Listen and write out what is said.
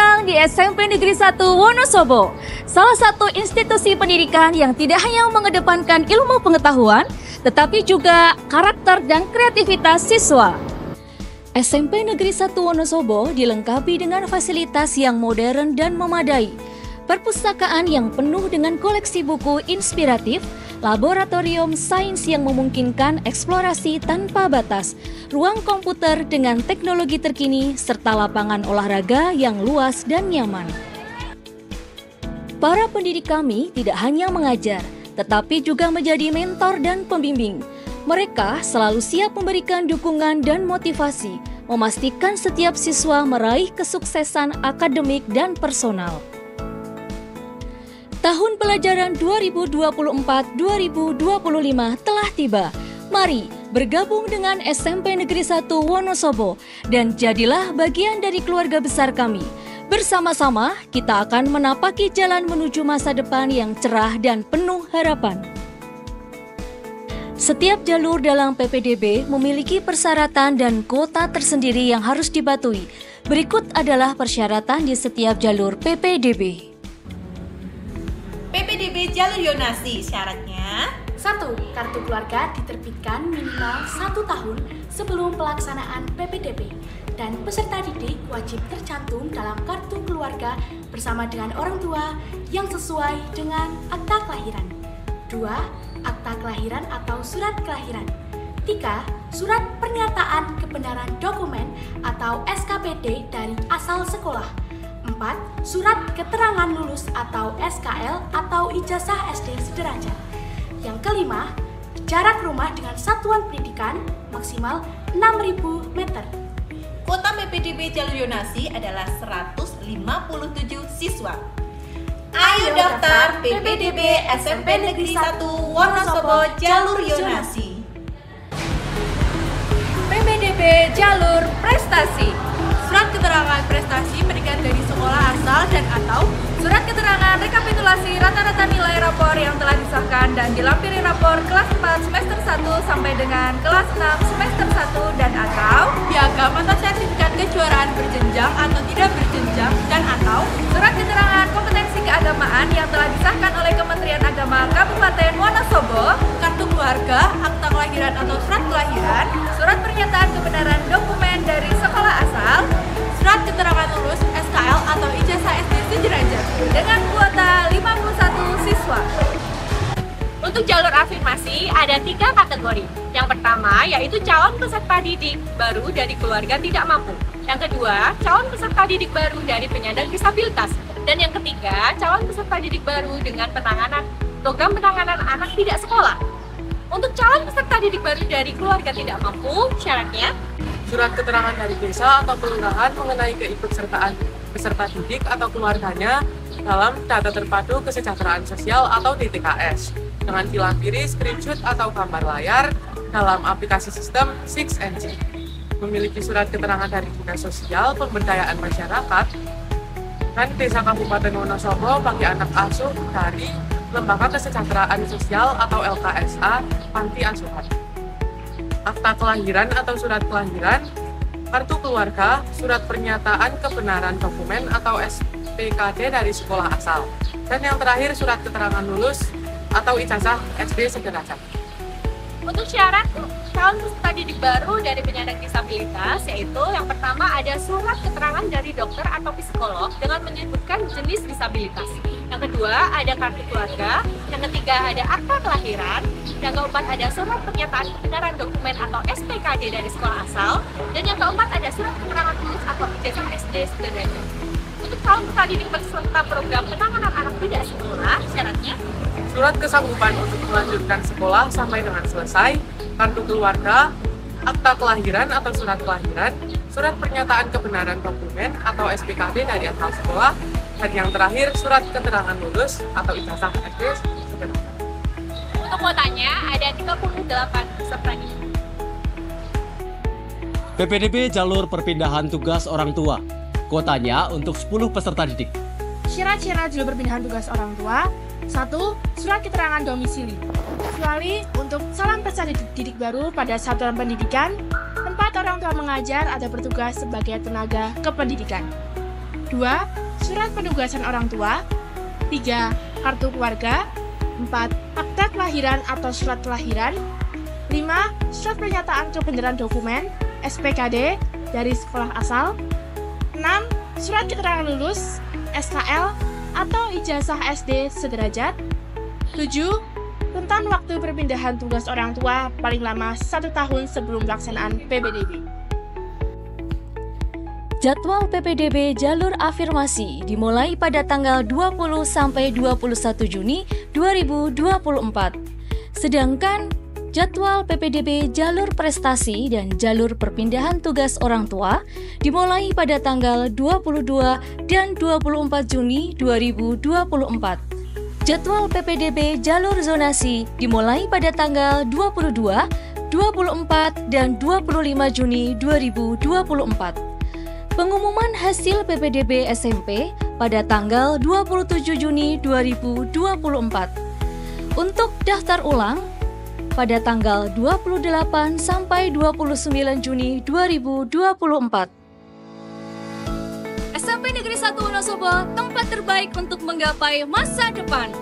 datang di SMP Negeri 1 Wonosobo, salah satu institusi pendidikan yang tidak hanya mengedepankan ilmu pengetahuan, tetapi juga karakter dan kreativitas siswa. SMP Negeri 1 Wonosobo dilengkapi dengan fasilitas yang modern dan memadai, perpustakaan yang penuh dengan koleksi buku inspiratif, laboratorium sains yang memungkinkan eksplorasi tanpa batas, ruang komputer dengan teknologi terkini, serta lapangan olahraga yang luas dan nyaman. Para pendidik kami tidak hanya mengajar, tetapi juga menjadi mentor dan pembimbing. Mereka selalu siap memberikan dukungan dan motivasi, memastikan setiap siswa meraih kesuksesan akademik dan personal. Tahun pelajaran 2024-2025 telah tiba. Mari bergabung dengan SMP Negeri 1 Wonosobo dan jadilah bagian dari keluarga besar kami. Bersama-sama kita akan menapaki jalan menuju masa depan yang cerah dan penuh harapan. Setiap jalur dalam PPDB memiliki persyaratan dan kuota tersendiri yang harus dipatuhi. Berikut adalah persyaratan di setiap jalur PPDB. PPDB jalur zonasi syaratnya 1. Kartu keluarga diterbitkan minimal 1 tahun sebelum pelaksanaan PPDB dan peserta didik wajib tercantum dalam kartu keluarga bersama dengan orang tua yang sesuai dengan akta kelahiran. 2. Akta kelahiran atau surat kelahiran. 3. Surat pernyataan kebenaran dokumen atau SKPD dari asal sekolah. 4. Surat keterangan lulus atau SKL atau ijazah SD sederajat. Yang kelima, jarak rumah dengan satuan pendidikan maksimal 6.000 meter. Kuota PPDB jalur zonasi adalah 157 siswa. Ayo daftar PPDB SMP Negeri 1 Wonosobo jalur zonasi. PPDB jalur prestasi. Surat keterangan prestasi berikan dari sekolah asal dan atau surat keterangan rekapitulasi rata-rata nilai rapor yang telah disahkan dan dilampiri rapor kelas 4 semester 1 sampai dengan kelas 6 semester 1 dan atau piagam atau sertifikat kejuaraan berjenjang atau tidak berjenjang dan atau surat keterangan kompetensi keagamaan yang telah disahkan oleh Kementerian Agama Kabupaten Wonosobo, kartu keluarga, akta kelahiran atau surat kelahiran, surat pernyataan kebenaran dokumen dari sekolah asal, surat keterangan lulus SKL atau ijazah SD sederajat dengan kuota 51 siswa. Untuk jalur afirmasi ada 3 kategori. Yang pertama yaitu calon peserta didik baru dari keluarga tidak mampu. Yang kedua, calon peserta didik baru dari penyandang disabilitas. Dan yang ketiga, calon peserta didik baru dengan program penanganan anak tidak sekolah. Untuk calon peserta didik baru dari keluarga tidak mampu, syaratnya surat keterangan dari desa atau kelurahan mengenai keikutsertaan peserta didik atau keluarganya dalam data terpadu kesejahteraan sosial atau DTKS dengan dilampiri screenshot atau gambar layar dalam aplikasi sistem 6NG. Memiliki surat keterangan dari Dinas Sosial Pemberdayaan Masyarakat dan Desa Kabupaten Wonosobo bagi anak asuh dari Lembaga Kesejahteraan Sosial atau LKSA Panti Asuhan. Akta kelahiran atau surat kelahiran, kartu keluarga, surat pernyataan kebenaran dokumen atau SPKD dari sekolah asal, dan yang terakhir surat keterangan lulus atau ijazah SD sederajat. Untuk syarat calon peserta didik baru dari penyandang disabilitas, yaitu yang pertama ada surat keterangan dari dokter atau psikolog dengan menyebutkan jenis disabilitas. Yang kedua ada kartu keluarga, yang ketiga ada akta kelahiran, yang keempat ada surat pernyataan kebenaran dokumen atau SPKD dari sekolah asal, dan yang keempat ada surat keterangan lulus atau ijazah SD sederajat. Untuk calon peserta didik peserta program penanganan anak tidak sekolah, syaratnya surat kesanggupan untuk melanjutkan sekolah sampai dengan selesai, kartu keluarga, akta kelahiran atau surat kelahiran, surat pernyataan kebenaran dokumen atau SPKD dari asal sekolah, dan yang terakhir surat keterangan lulus atau ijazah SD sederajat. untuk kuotanya ada 38 peserta didik. PPDB jalur perpindahan tugas orang tua. Kuotanya untuk 10 peserta didik. Syarat-syarat jalur perpindahan tugas orang tua. 1. Surat keterangan domisili. Kecuali untuk calon peserta didik baru pada satuan pendidikan, tempat orang tua mengajar atau bertugas sebagai tenaga kependidikan. 2. Surat penugasan orang tua. 3. Kartu keluarga. 4. Akta kelahiran atau surat kelahiran. 5. Surat pernyataan kebenaran dokumen SPKD dari sekolah asal. 6. Surat keterangan lulus SKL atau ijazah SD sederajat. 7. Rentan waktu perpindahan tugas orang tua paling lama 1 tahun sebelum pelaksanaan PPDB. Jadwal PPDB jalur afirmasi dimulai pada tanggal 20 sampai 21 Juni 2024. Sedangkan jadwal PPDB jalur prestasi dan jalur perpindahan tugas orang tua dimulai pada tanggal 22 dan 24 Juni 2024. Jadwal PPDB jalur zonasi dimulai pada tanggal 22, 24, dan 25 Juni 2024. Pengumuman hasil PPDB SMP pada tanggal 27 Juni 2024. Untuk daftar ulang pada tanggal 28 sampai 29 Juni 2024. SMP Negeri 1 Wonosobo, tempat terbaik untuk menggapai masa depan.